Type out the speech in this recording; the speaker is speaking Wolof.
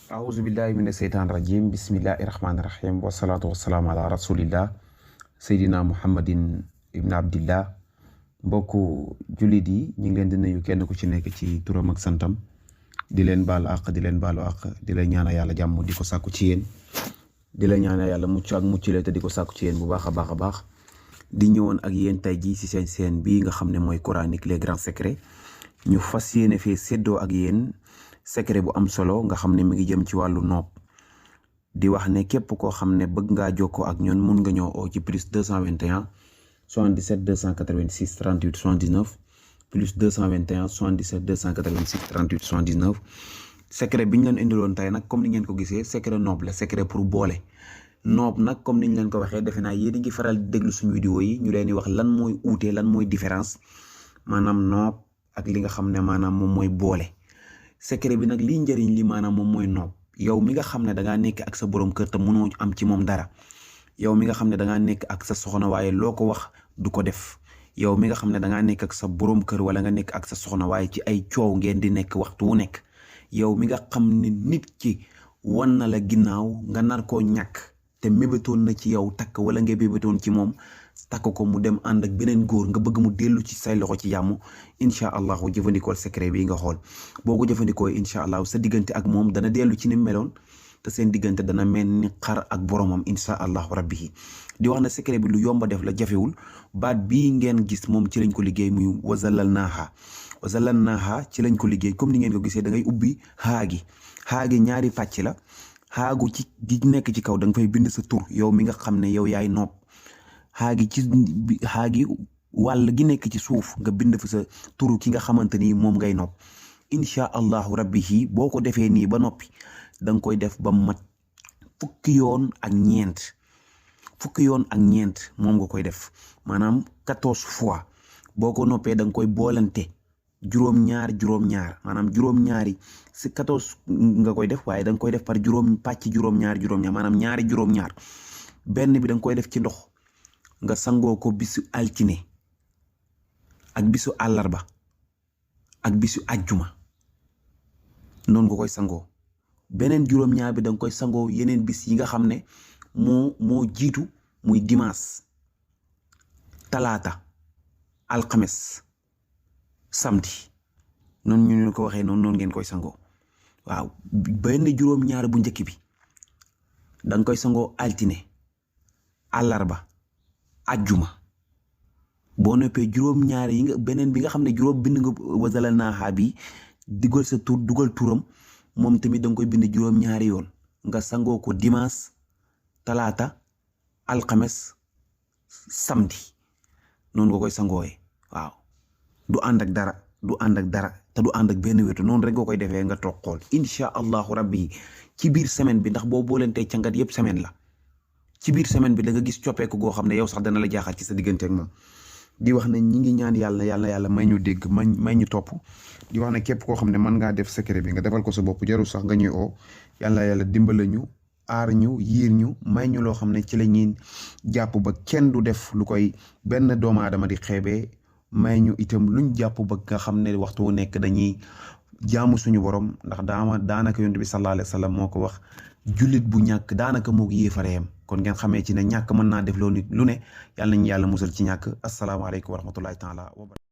أعوذ بالله من الشيطان الرجيم بسم الله الرحمن الرحيم والصلاة والسلام على رسول الله سيدنا محمد ibn abdillah mbokku jullit yi ñu ngi leen di nuyu kenn ku ci nekk ci turam ak santam di leen baal àq di leen baalu àq di leen ñaanal yàlla jàmm di ko sàkku ci yéen di leen ñaanal yàlla mucc ak muccule te di ko sàkku ci yéen bu baax a baax di ñëwoon ak yéen tey jii ci seen bii nga xam ne mooy coranique les grands secrets ñu fas yéene fee séddoo ak yéen secret bu am solo nga xam ne mi ngi jëm ci wàllu noob di wax ne képp koo xam ne bëgg ngaa jokkoo ak ñun mun nga ñëw oo ci plus 221 77 286 38 79 plus 221 77 286 38 79 secret bi ñu leen indiloon tey nag comme ni ngeen ko gisee secret noob la secret pour boole noob nag comme ni ñu leen ko waxee defe naa yéen a ngi faral di déglu suñu vidéo yi ñu leen di wax lan mooy uute lan mooy différence maanaam noob ak li nga xam ne maanaam moom mooy boole secret bi nag lii njëriñ li maanaam moom mooy noob yow mi nga xam ne dangaa nekk ak sa borom kër te mënoo am ci moom dara yow mi nga xam ne dangaa nekk ak sa soxna waaye loo ko wax du ko def yow mi nga xam ne dangaa nekk ak sa borom kër wala nga nekk ak sa soxna waaye ci ay coow ngeen di nekk waxtu wu nekk yow mi nga xam ne nit ki wan na la ginnaaw nga nar koo ñàkk te mébétoon na ci yow takk wala nga mébétoon ci moom takk ko mu dem ànd ak beneen góor nga bëgg mu dellu ci say loxo ci jàmm incha allahu jëfandikool secret bi nga xool boo ko jëfandikoo incha allahu sa diggante ak moom dana dellu ci ni meloon te seen diggante dana mel ni xar ak boromam incha allahu rabbi di wax na secret bi lu yomba def la jafewul baat bii ngeen gis moom ci lañ ko liggéey muy wazalalnaaha ci lañ ko liggéey comme ni ngeen ko gisee da ngay ubbi xaagi ñaari pàcc la xaagu ci gi nekk ci kaw da nga fay bind sa tur yow mi nga xam ne yow yaay noob xaagi wàll gi nekk ci suuf nga bind fa sa turu ki nga xamante ni moom ngay nopp incha allahu rabbi boo ko defee nii ba noppi da nga koy def ba mat fukki yoon ak ñeent moom nga koy def maanaam 14 fois boo ko noppee da nga koy boolante juróom-ñaar maanaam juróom-ñaari si 14 nga koy def waaye da nga koy def par juróom-ñaar maanaam ñaari juróom-ñaar benn bi da nga koy def ci ndox nga sangoo ko bisu altine ak bisu àllarba ak bisu ajjuma noonu nga koy sangoo beneen juróom-ñaar bi da nga koy sangoo yeneen bis yi nga xam ne moo jiitu muy dimanche talaata alxames samedi noonu ñu ko waxee noonu ngeen koy sangoo waaw benn juróom-ñaar bu njëkk bi da nga koy sangoo altine àllarba ajjuma boo noppee juróom-ñaar yi nga beneen bi nga xam ne juróom bind nga wazalalnaaha bi dugal sa tur dugal turam moom tamit da nga koy bind juróom-ñaari yoon nga sangoo ko dimanche talaata alxames samedi noonu nga koy sangooyee waaw du ànd ak dara te du ànd ak benn wetu noonu rek nga koy defee nga toog xool incha allahu rabbi ci biir semaine bi ndax boo boolentee cangat yëpp semaine la ci biir semaine bi da nga gis coppeeku goo xam ne yow sax dana la jaaxal ci sa diggante ak moom di wax ne ñi ngi ñaan yàlla may ñu dégg may ñu topp di wax ne képp koo xam ne mën ngaa def secret bi nga defal ko sa bopp jarul sax nga ñuy oo yàlla dimbala ñu aar ñu yiir ñu may ñu loo xam ne ci la ñuy jàpp ba kenn du def lu koy benn doomu aadama di xeebee may ñu itam luñ jàpp ba nga xam ne waxtu wu nekk dañuy jaamu suñu borom ndax daanaka yonent bi sallallahu alayhi wa sallam moo ko wax jullit bu ñàkk daanaka moo yéefareem kon ngeen xamee ci ne ñàkk mën naa def loolu nit lu ne yàlla nañu yàlla musal ci ñàkk asalaamaaleykum wa rahmatullahi taala wa